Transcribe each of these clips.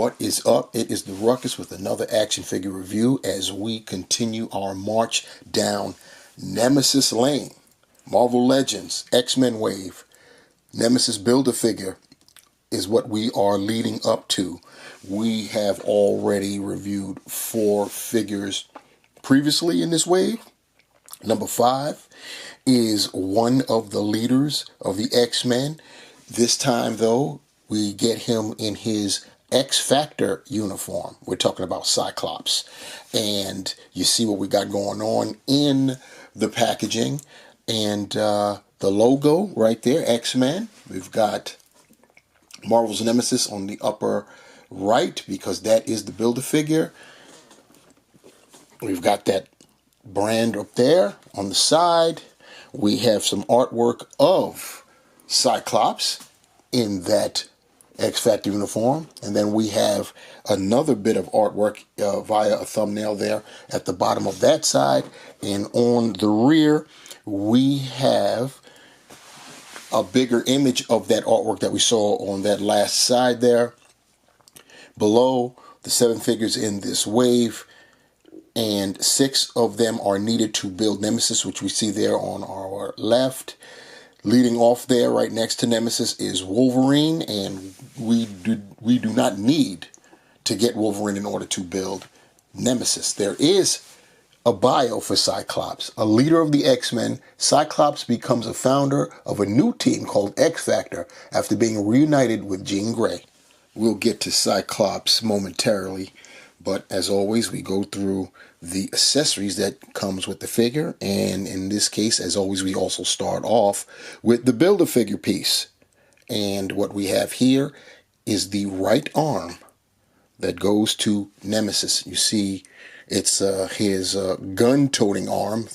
What is up? It is the Ruckus with another action figure review as we continue our march down Nemesis Lane. Marvel Legends, X-Men Wave, Nemesis Build-A-Figure is what we are leading up to. We have already reviewed 4 figures previously in this wave. Number 5 is one of the leaders of the X-Men. This time, though, we get him in his X-Factor uniform. We're talking about Cyclops. And you see what we got going on in the packaging. And the logo right there, X-Men. We've got Marvel's Nemesis on the upper right because that is the Build-A-Figure. We've got that brand up there on the side. We have some artwork of Cyclops in that X-Factor uniform. And then we have another bit of artwork via a thumbnail there at the bottom of that side. And on the rear, we have a bigger image of that artwork that we saw on that last side there. Below, the 7 figures in this wave, and 6 of them are needed to build Nemesis, which we see there on our left. Leading off there right next to Nemesis is Wolverine, and we do not need to get Wolverine in order to build Nemesis. There is a bio for Cyclops. A leader of the X-Men, Cyclops becomes a founder of a new team called X-Factor after being reunited with Jean Grey. We'll get to Cyclops momentarily, but as always, we go through the accessories that comes with the figure, and in this case, as always, we also start off with the Build-A-Figure piece. And what we have here is the right arm that goes to Nemesis. You see, it's his gun-toting arm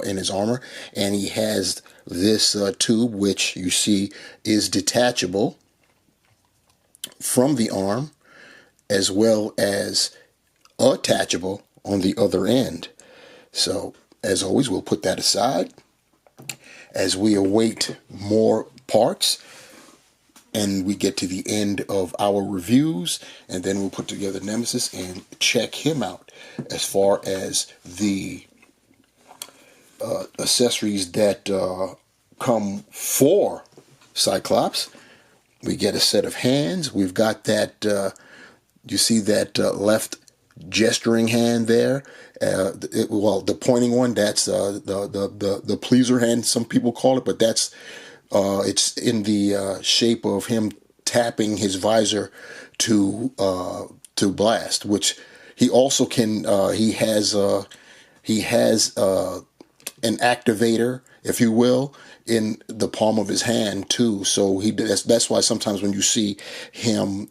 in his armor, and he has this tube, which you see is detachable from the arm, as well as attachable on the other end. So, as always, we'll put that aside as we await more parts and we get to the end of our reviews, and then we'll put together Nemesis and check him out. As far as the accessories that come for Cyclops, we get a set of hands. We've got that, you see that left gesturing hand there. Well, the pointing one, that's the pleaser hand, some people call it, but that's it's in the shape of him tapping his visor to blast, which he also can. He has an activator, if you will, in the palm of his hand too. So that's why sometimes when you see him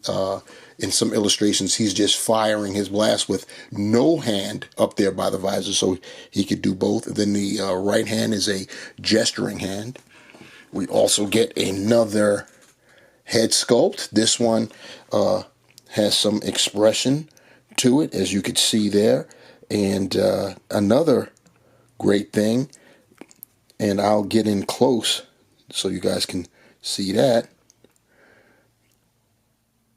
in some illustrations, he's just firing his blast with no hand up there by the visor, so he could do both. And then the right hand is a gesturing hand. We also get another head sculpt. This one has some expression to it, as you could see there. And another great thing, and I'll get in close so you guys can see that,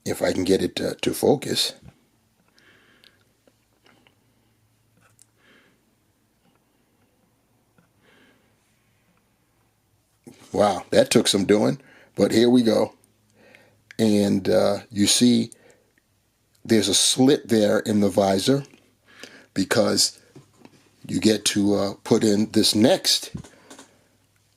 if I can get it to focus. Wow, that took some doing, but here we go. And you see there's a slit there in the visor because you get to put in this next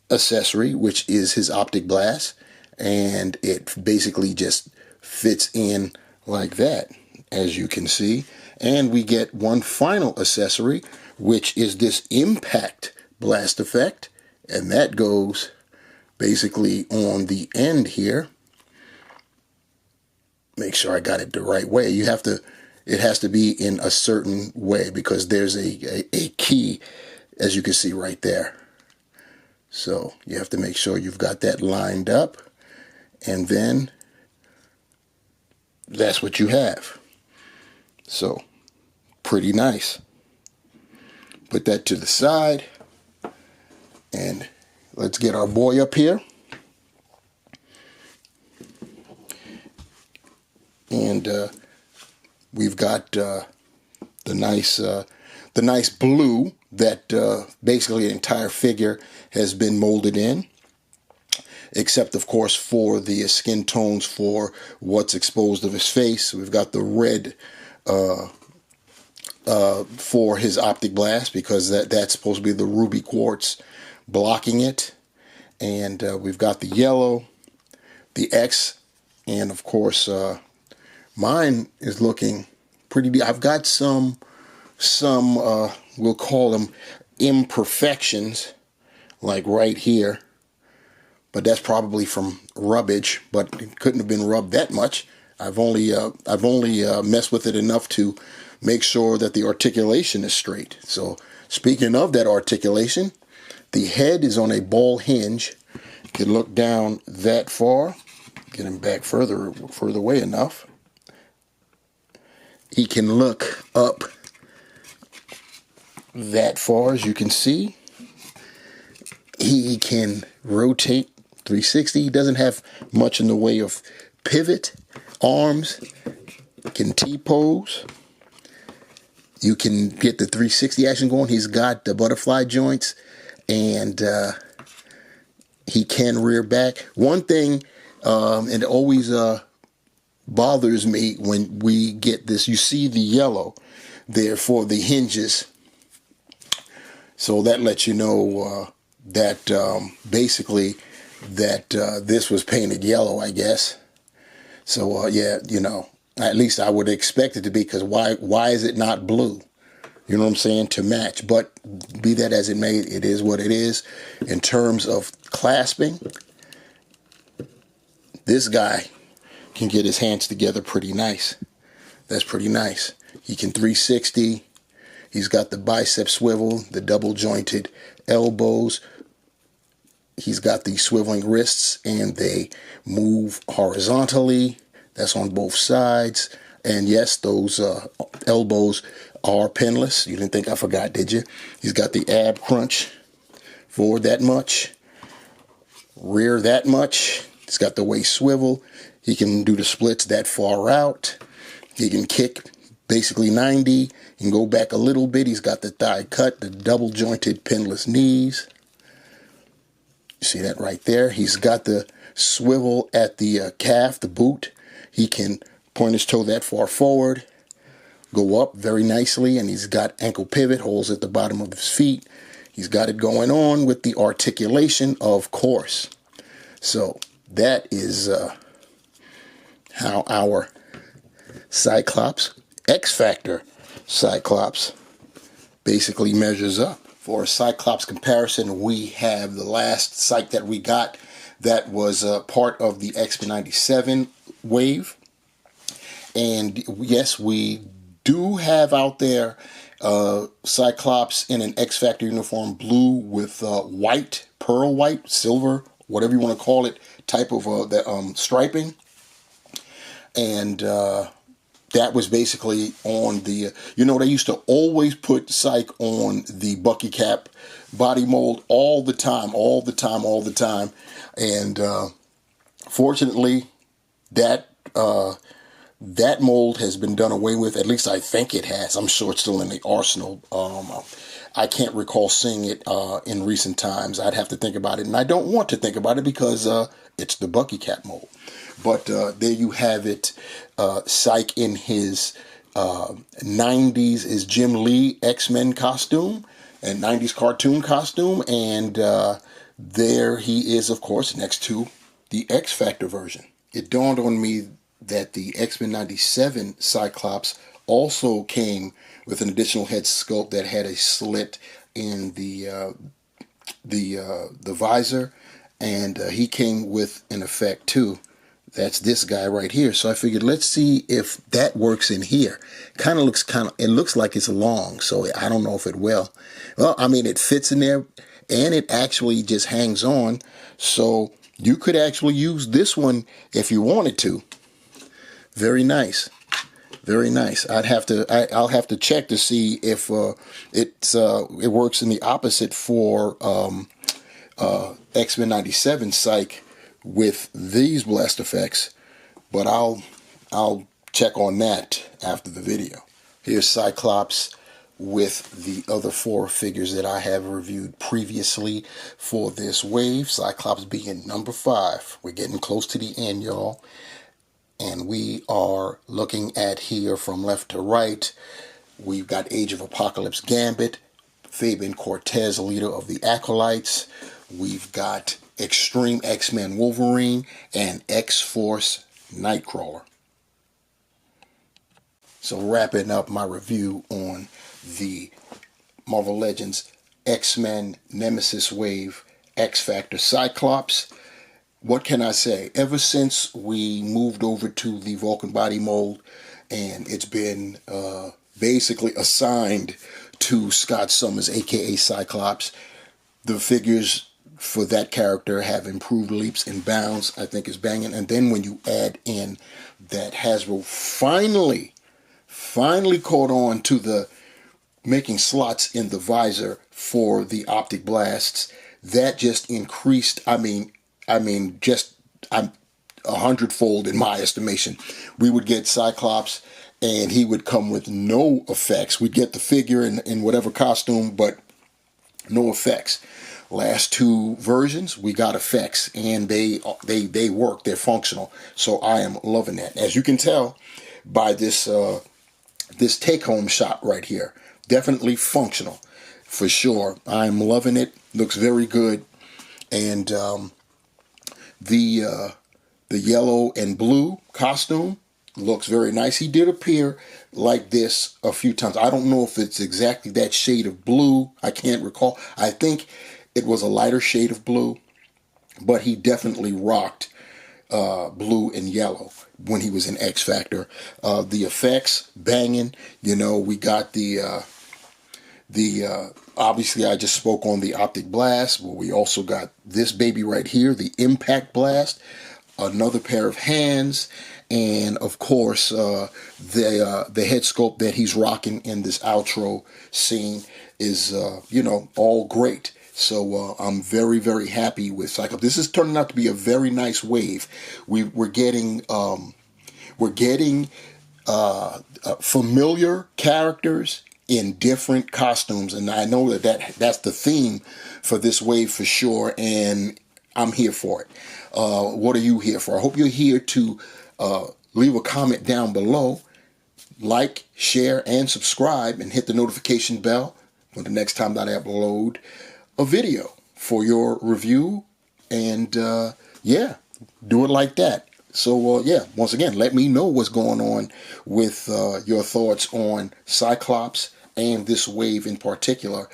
accessory, which is his optic blast, and it basically just fits in like that, as you can see. And we get one final accessory, which is this impact blast effect, and that goes basically on the end here. Make sure I got it the right way. It has to be in a certain way because there's a key, as you can see right there. So you have to make sure you've got that lined up, and then that's what you have. So pretty nice. Put that to the side, and let's get our boy up here. And we've got the nice blue that basically the entire figure has been molded in, except of course for the skin tones for what's exposed of his face. We've got the red for his optic blast, because that's supposed to be the ruby quartz blocking it. And we've got the yellow, the X, and of course mine is looking pretty deep. I've got some we'll call them imperfections, like right here, but that's probably from rubbage, but it couldn't have been rubbed that much. I've only messed with it enough to make sure that the articulation is straight. So speaking of that articulation, the head is on a ball hinge. You can look down that far, get him back further away enough. He can look up that far, as you can see. He can rotate 360. He doesn't have much in the way of pivot. Arms, can T-pose. You can get the 360 action going. He's got the butterfly joints, and he can rear back. One thing, and it always bothers me when we get this, you see the yellow there for the hinges. So that lets you know that basically that this was painted yellow, I guess. So yeah, you know, at least I would expect it to be, because why is it not blue? You know what I'm saying? To match. But be that as it may, it is what it is. In terms of clasping, this guy can get his hands together pretty nice. That's pretty nice. He can 360. He's got the bicep swivel, the double jointed elbows. He's got the swiveling wrists, and they move horizontally. That's on both sides. And yes, those elbows are pinless. You didn't think I forgot, did you? He's got the ab crunch, forward that much, rear that much. He's got the waist swivel. He can do the splits that far out. He can kick basically 90. He can go back a little bit. He's got the thigh cut, the double jointed pinless knees. You see that right there? He's got the swivel at the calf, the boot. He can point his toe that far forward, go up very nicely, and he's got ankle pivot holes at the bottom of his feet. He's got it going on with the articulation, of course. So that is how our Cyclops, X Factor Cyclops, basically measures up. For a Cyclops comparison, we have the last Cyc that we got that was part of the X-Men 97 wave. And yes, we do have out there Cyclops in an X Factor uniform, blue with white, pearl white, silver, whatever you want to call it, type of striping. And that was basically on the, you know, they used to always put Cyc on the Bucky Cap body mold all the time. And fortunately, that mold has been done away with. At least I think it has. I'm sure it's still in the arsenal. I can't recall seeing it in recent times. I'd have to think about it, and I don't want to think about it because it's the Bucky Cap mold. But there you have it. Cyc in his 90s is Jim Lee X-Men costume and 90s cartoon costume. And there he is, of course, next to the X Factor version. It dawned on me that the X-Men 97 Cyclops also came with an additional head sculpt that had a slit in the visor, and he came with an effect too. That's this guy right here. So I figured, let's see if that works in here. It looks like it's long, so I don't know if it will. Well, I mean, it fits in there, and it actually just hangs on. So you could actually use this one if you wanted to. Very nice. Very nice. I'll have to check to see if it works in the opposite for X-Men 97 Cyc with these blast effects, but I'll check on that after the video. Here's Cyclops with the other 4 figures that I have reviewed previously for this wave. Cyclops being number 5. We're getting close to the end, y'all. And we are looking at here from left to right. We've got Age of Apocalypse Gambit, Fabian Cortez, leader of the Acolytes. We've got Extreme X-Men Wolverine and X-Force Nightcrawler. So wrapping up my review on the Marvel Legends X-Men Nemesis Wave X-Factor Cyclops. What can I say? Ever since we moved over to the Vulcan body mold and it's been basically assigned to Scott Summers, aka Cyclops, the figures for that character have improved leaps and bounds. I think is banging. And then when you add in that Hasbro finally caught on to the making slots in the visor for the optic blasts, that just increased, just 100-fold in my estimation. We would get Cyclops and he would come with no effects. We'd get the figure in whatever costume, but no effects. Last 2 versions, we got effects, and they work. They're functional. So I am loving that. As you can tell by this this take-home shot right here, definitely functional for sure. I'm loving it. Looks very good, and the yellow and blue costume looks very nice. He did appear like this a few times. I don't know if it's exactly that shade of blue. I can't recall. I think it was a lighter shade of blue, but he definitely rocked blue and yellow when he was in X Factor. The effects banging. You know, we got the obviously I just spoke on the optic blast, but we also got this baby right here, the impact blast, another pair of hands, and of course the head sculpt that he's rocking in this outro scene is all great. So I'm very, very happy with Cyclops. This is turning out to be a very nice wave. We're getting familiar characters in different costumes, and I know that's the theme for this wave for sure, and I'm here for it. What are you here for? I hope you're here to leave a comment down below, like, share, and subscribe, and hit the notification bell for the next time that I upload a video for your review, and yeah, do it like that. So yeah, once again, let me know what's going on with your thoughts on Cyclops and this wave in particular.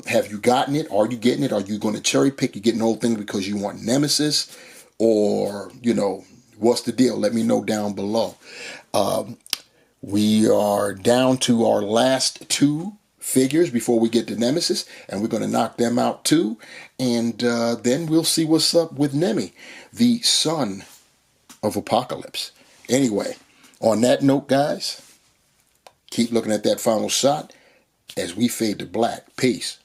Have you gotten it? Are you getting it? Are you going to cherry pick? You getting the whole thing because you want Nemesis, or what's the deal? Let me know down below. We are down to our last 2 figures before we get to Nemesis, and we're going to knock them out too, and then we'll see what's up with Nemi, the son of Apocalypse. Anyway, on that note, guys, keep looking at that final shot as we fade to black. Peace.